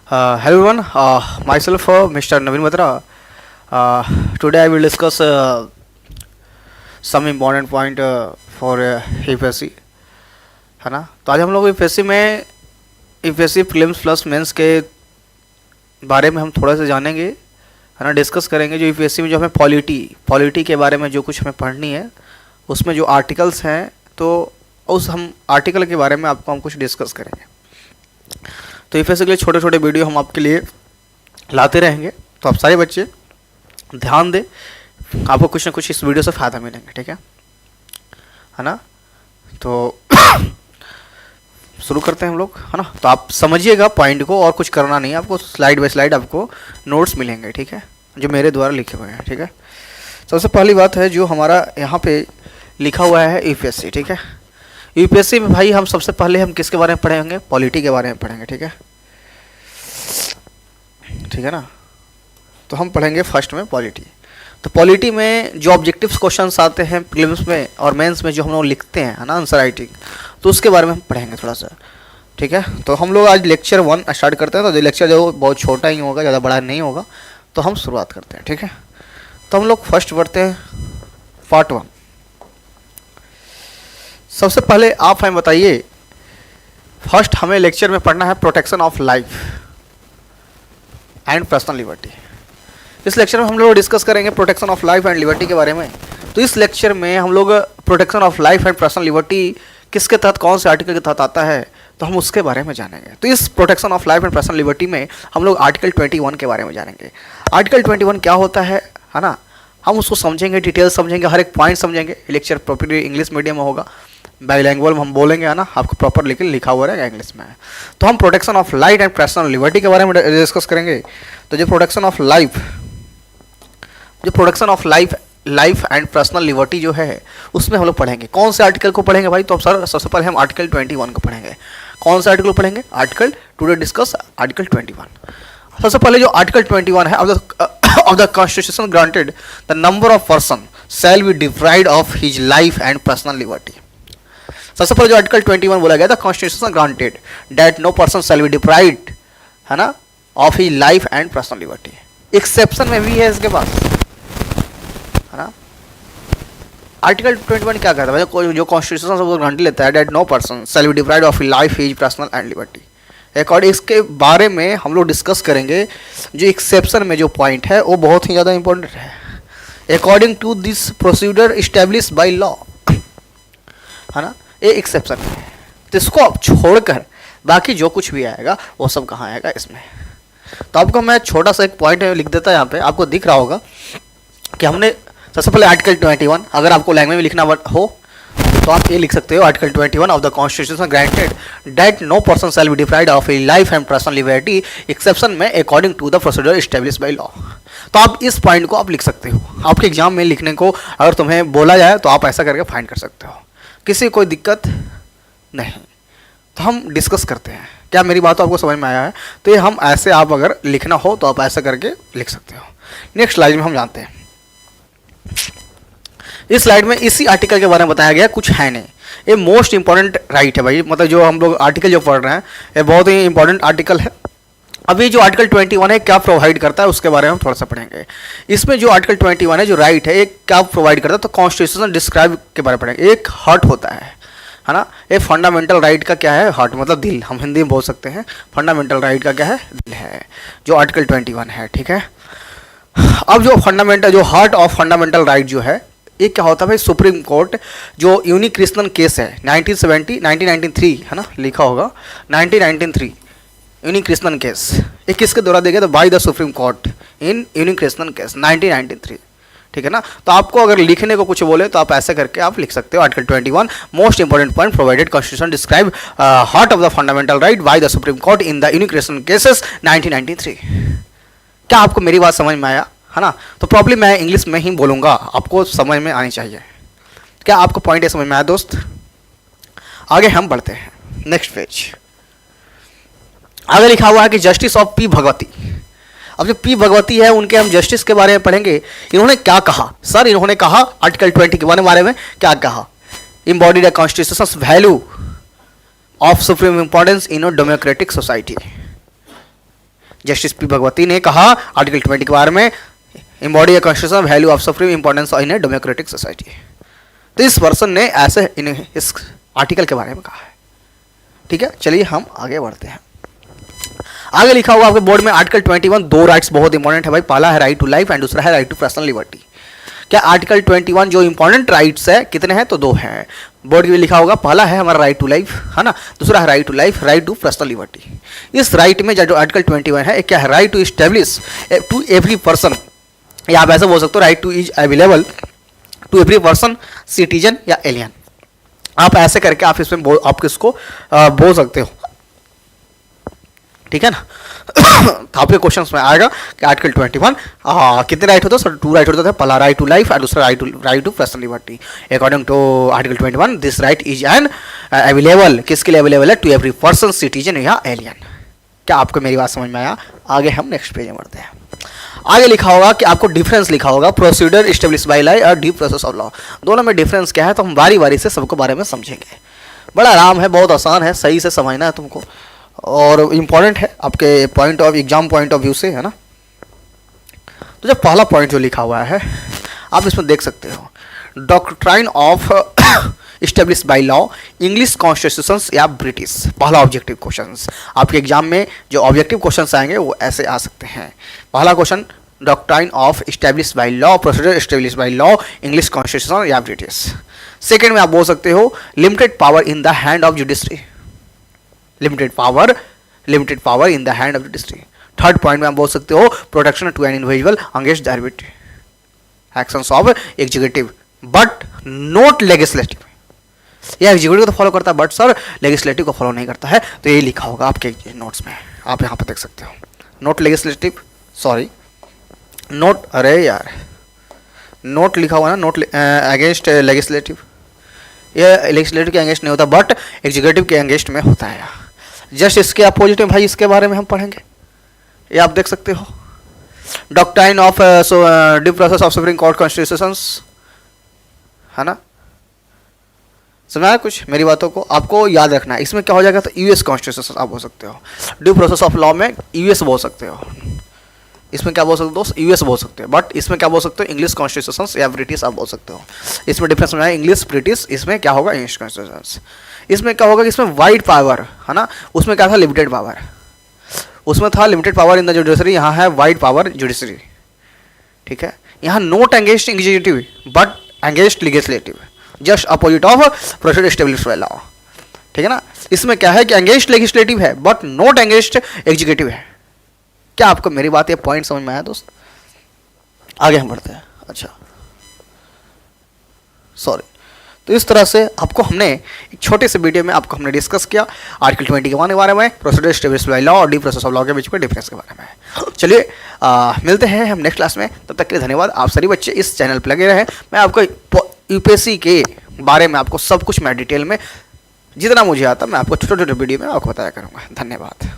Hello everyone, myself Mr. Naveen Batra. Today I will discuss some important point for UPSC, है ना। तो आज हम लोग यूपीएससी में यूपीएससी प्रीलिम्स प्लस मेंस के बारे में हम थोड़ा सा जानेंगे, है ना, डिस्कस करेंगे। जो यूपीएससी में जो हमें पॉलिटी के बारे में जो कुछ हमें पढ़नी है, उसमें जो आर्टिकल्स हैं, तो उस हम आर्टिकल के बारे में आपको हम कुछ डिस्कस करेंगे। तो यूपीएससी के लिए छोटे छोटे वीडियो हम आपके लिए लाते रहेंगे, तो आप सारे बच्चे ध्यान दें, आपको कुछ ना कुछ इस वीडियो से फ़ायदा मिलेंगे, ठीक है ना। तो शुरू करते हैं हम लोग, है ना। तो आप समझिएगा पॉइंट को, और कुछ करना नहीं है आपको, स्लाइड बाय स्लाइड आपको नोट्स मिलेंगे, ठीक है, जो मेरे द्वारा लिखे हुए हैं, ठीक है। सबसे पहली बात है जो हमारा यहाँ पे लिखा हुआ है यूपीएससी, ठीक है। यूपीएससी में भाई हम सबसे पहले हम किसके बारे में पढ़ेंगे? पॉलिटी के बारे में पढ़ेंगे, ठीक है, ठीक है ना। तो हम पढ़ेंगे फर्स्ट में पॉलिटी। तो पॉलिटी में जो ऑब्जेक्टिव्स क्वेश्चंस आते हैं प्रीलिम्स में और मेंस में, जो हम लोग लिखते हैं, है ना, आंसर राइटिंग, तो उसके बारे में हम पढ़ेंगे थोड़ा सा, ठीक है। तो हम लोग आज लेक्चर 1 स्टार्ट करते हैं। तो लेक्चर जो बहुत छोटा ही होगा, ज़्यादा बड़ा नहीं होगा, तो हम शुरुआत करते हैं, ठीक है। तो हम लोग फर्स्ट पढ़ते हैं पार्ट 1। सबसे पहले आप हमें बताइए, फर्स्ट हमें लेक्चर में पढ़ना है protection of life and personal liberty. इस लेक्चर में हम लोग डिस्कस करेंगे protection of life and liberty के बारे में। तो इस लेक्चर में हम लोग protection of life and personal liberty किसके तहत, कौन से आर्टिकल के तहत आता है, तो हम उसके बारे में जानेंगे। तो इस protection of life and personal liberty में हम लोग आर्टिकल 21 के बारे में जानेंगे। आर्टिकल 21 क्या होता है ना, हम उसको समझेंगे, डिटेल समझेंगे, हर एक पॉइंट समझेंगे। लेक्चर प्रॉपरली इंग्लिश मीडियम में होगा, बाईलैंग्वेज में हम बोलेंगे, है ना, आपको प्रॉपर लेकिन लिखा हुआ रहेगा इंग्लिश में। तो हम protection of life and personal liberty के बारे में डिस्कस करेंगे। तो जो protection of life and personal liberty जो है, उसमें हम लोग पढ़ेंगे। कौन से आर्टिकल को पढ़ेंगे भाई? तो अब सर सबसे पहले हम आर्टिकल 21 को पढ़ेंगे। कौन सा आर्टिकल पढ़ेंगे? Article today discuss article 21। सबसे पहले जो आर्टिकल 21 है, of the constitution granted the number of person shall be deprived of his life and personal liberty। सबसे पहले जो आर्टिकल 21 बोला गया था, constitution granted that no person shall be deprived, है ना, of his life and personal liberty. Exception में भी है इसके पास, है ना। आर्टिकल 21 क्या कहता है? जो कॉन्स्टिट्यूशन से वो गारंटी लेता है that no person shall be deprived of his life, his personal and liberty. According इसके बारे में हम लोग डिस्कस करेंगे। जो एक्सेप्शन में जो पॉइंट है वो बहुत ही ज़्यादा इंपॉर्टेंट है। According to this procedure establish by law, है ना, ये एक्सेप्शन है। तो इसको आप छोड़कर बाकी जो कुछ भी आएगा वो सब कहाँ आएगा इसमें। तो आपको मैं छोटा सा एक पॉइंट लिख देता है, यहाँ पे आपको दिख रहा होगा कि हमने सबसे पहले आर्टिकल 21, अगर आपको लैंग्वेज में लिखना हो तो आप ये लिख सकते हो, article 21 of the constitution granted that no person shall be deprived of his life and personal liberty exception में according to the procedure establish by law. तो आप इस पॉइंट को आप लिख सकते हो। आपके एग्जाम में लिखने को अगर तुम्हें बोला जाए तो आप ऐसा करके फाइंड कर सकते हो, किसी कोई दिक्कत नहीं। तो हम डिस्कस करते हैं, क्या मेरी बात आपको समझ में आया है? तो ये हम ऐसे, आप अगर लिखना हो तो आप ऐसा करके लिख सकते हो। नेक्स्ट स्लाइड में हम जानते हैं। इस स्लाइड में इसी आर्टिकल के बारे में बताया गया, कुछ है नहीं। ये मोस्ट इंपॉर्टेंट राइट है भाई, मतलब जो हम लोग आर्टिकल जो पढ़ रहे हैं ये बहुत ही इंपॉर्टेंट आर्टिकल है। अभी जो आर्टिकल 21 है क्या प्रोवाइड करता है उसके बारे में हम थोड़ा सा पढ़ेंगे। इसमें जो आर्टिकल 21 है जो राइट है, ये क्या प्रोवाइड करता है? तो कॉन्स्टिट्यूशन डिस्क्राइब के बारे में पढ़ेंगे। एक हार्ट होता है ना, ये फंडामेंटल राइट का क्या है? हार्ट मतलब दिल, हम हिंदी में बोल सकते हैं। फंडामेंटल राइट का क्या है? दिल है, जो आर्टिकल 21 है, ठीक है। अब जो हार्ट ऑफ फंडामेंटल राइट जो है, ये क्या होता है भाई? सुप्रीम कोर्ट जो यूनिकृष्णन केस है 1993, है ना, लिखा होगा 1993 यूनिकृष्णन केस, ये किसके द्वारा दिया गया? तो by the supreme court in Unnikrishnan case 1993, ठीक है ना। तो आपको अगर लिखने को कुछ बोले तो आप ऐसे करके आप लिख सकते हो, article 21 most important point provided constitution describe heart of the fundamental right by the supreme court in the Unnikrishnan cases 1993। क्या आपको मेरी बात समझ में आया, है ना? तो प्रॉब्लम मैं इंग्लिश में ही बोलूँगा, आपको समझ में आनी चाहिए। क्या आपको पॉइंट ये समझ में आया दोस्त? आगे हम बढ़ते हैं, नेक्स्ट पेज। आगे लिखा हुआ है कि जस्टिस ऑफ पी भगवती। अब जो पी भगवती है उनके हम जस्टिस के बारे में पढ़ेंगे। इन्होंने क्या कहा सर? इन्होंने कहा आर्टिकल 20 के बारे में क्या कहा? embodied a constitution's value of supreme importance in a democratic society। Justice P Bhagwati ने कहा आर्टिकल 20 के बारे में, embody a constitution value of supreme importance in a democratic society. तो इस पर्सन ने ऐसे इस आर्टिकल के बारे में कहा है। ठीक है, चलिए हम आगे बढ़ते हैं। आगे लिखा हुआ आपके बोर्ड में आर्टिकल 21, दो राइट्स बहुत इंपॉर्टेंट है भाई। पहला है राइट टू लाइफ एंड दूसरा है राइट टू पर्सनल लिबर्टी। क्या आर्टिकल 21 जो इंपॉर्टेंट राइट्स है कितने हैं? तो दो हैं। बोर्ड के लिए लिखा होगा, पहला है हमारा राइट टू लाइफ, है ना, दूसरा है right to life, right to personal liberty. इस राइट में जो आर्टिकल 21 है क्या है? Right to establish to every person, या आप ऐसे बोल सकते हो right to is available to every person, citizen या एलियन। आप ऐसे करके आप इसमें आप किसको बोल सकते हो, ठीक है ना। तो आपके क्वेश्चन में आएगा कि आर्टिकल 21 कितने राइट होते हैं? सर 2 राइट होते हैं, पहला राइट टू लाइफ और दूसरा right to personal liberty. According to article 21 this right is an available, किसके लिए अवेलेबल है? टू एवरी पर्सन, सिटीजन या एलियन। क्या आपको मेरी बात समझ में आया? आगे हम नेक्स्ट पेज में बढ़ते हैं। आगे लिखा होगा कि आपको डिफरेंस लिखा होगा प्रोसीडर इस्टेब्लिश बाय लॉ और ड्यू प्रोसेस ऑफ लॉ। दोनों में डिफरेंस क्या है? तो हम बारी बारी से सबको बारे में समझेंगे। बड़ा आराम है, बहुत आसान है, सही से समझना है तुमको और इम्पॉर्टेंट है आपके point of exam point of view से, है ना। तो जब पहला पॉइंट जो लिखा हुआ है आप इसमें देख सकते हो, doctrine of establish by law, English constitutions या ब्रिटिश। पहला ऑब्जेक्टिव क्वेश्चंस आपके एग्जाम में जो ऑब्जेक्टिव क्वेश्चंस आएंगे वो ऐसे आ सकते हैं। पहला question, doctrine of establish by law, procedure establish by law, English constitution या ब्रिटिश। सेकेंड में आप बोल सकते हो limited power in the hand of judiciary, limited power in the hand of judiciary. Third point में आप बोल सकते हो protection to an individual against the arbitrary actions of executive but not legislative. यह एग्जीक्यूटिव तो फॉलो करता है but sir legislative को फॉलो नहीं करता है। तो ये लिखा होगा आपके नोट्स में, आप यहाँ पर देख सकते हो। नॉट लेजिस्लेटिव, सॉरी नोट, अरे यार नोट लिखा हुआ ना, नोट अगेंस्ट लेजिस्लेटिव। ये लेजिस्लेटिव के अगेंस्ट नहीं होता बट एग्जीक्यूटिव के अगेंस्ट में होता है। जस्ट इसके अपोजिट में भाई इसके बारे में हम पढ़ेंगे, ये आप देख सकते हो। Doctrine of due process of supreme court constitutions, है ना। समझा कुछ मेरी बातों को? आपको याद रखना है। इसमें क्या हो जाएगा? तो यूएस कॉन्स्टिट्यूशन आप बोल सकते हो। ड्यू प्रोसेस ऑफ लॉ में यूएस बोल सकते हो। इसमें क्या बोल सकते हो दोस्त? यूएस बोल सकते हो। बट इसमें क्या बोल सकते हो? इंग्लिश कॉन्स्टिट्यूशंस या ब्रिटिश आप बोल सकते हो। इसमें डिफरेंस में इंग्लिश ब्रिटिश, इसमें क्या होगा? English constitutions. इसमें क्या होगा कि इसमें वाइड पावर, है ना, उसमें क्या था? Limited power. उसमें था limited power in the judiciary, यहाँ है वाइड पावर जुडिशरी। ठीक है, यहाँ not engaged executive but engaged legislative, just opposite of procedure established by law. ठीक है ना। इसमें क्या है कि एंगेज्ड लेजिस्लेटिव है बट नॉट एंगेज्ड एग्जीक्यूटिव है। क्या आपको मेरी बात ये पॉइंट समझ में आया दोस्त? आगे हम बढ़ते हैं। अच्छा सॉरी, तो इस तरह से आपको हमने एक छोटे से वीडियो में आपको हमने डिस्कस किया आर्टिकल 21 के बारे में, प्रोसीजर एस्टेब्लिश्ड बाय लॉ और ड्यू प्रोसेस ऑफ लॉ के बीच में डिफरेंस के बारे में। चलिए मिलते हैं हम नेक्स्ट क्लास में, तब तक के लिए धन्यवाद। आप सभी बच्चे इस चैनल पर लगे रहे। मैं आपको यूपीएससी के बारे में आपको सब कुछ मैं डिटेल में जितना मुझे आता मैं आपको छोटे छोटे वीडियो में आपको बताया करूँगा। धन्यवाद।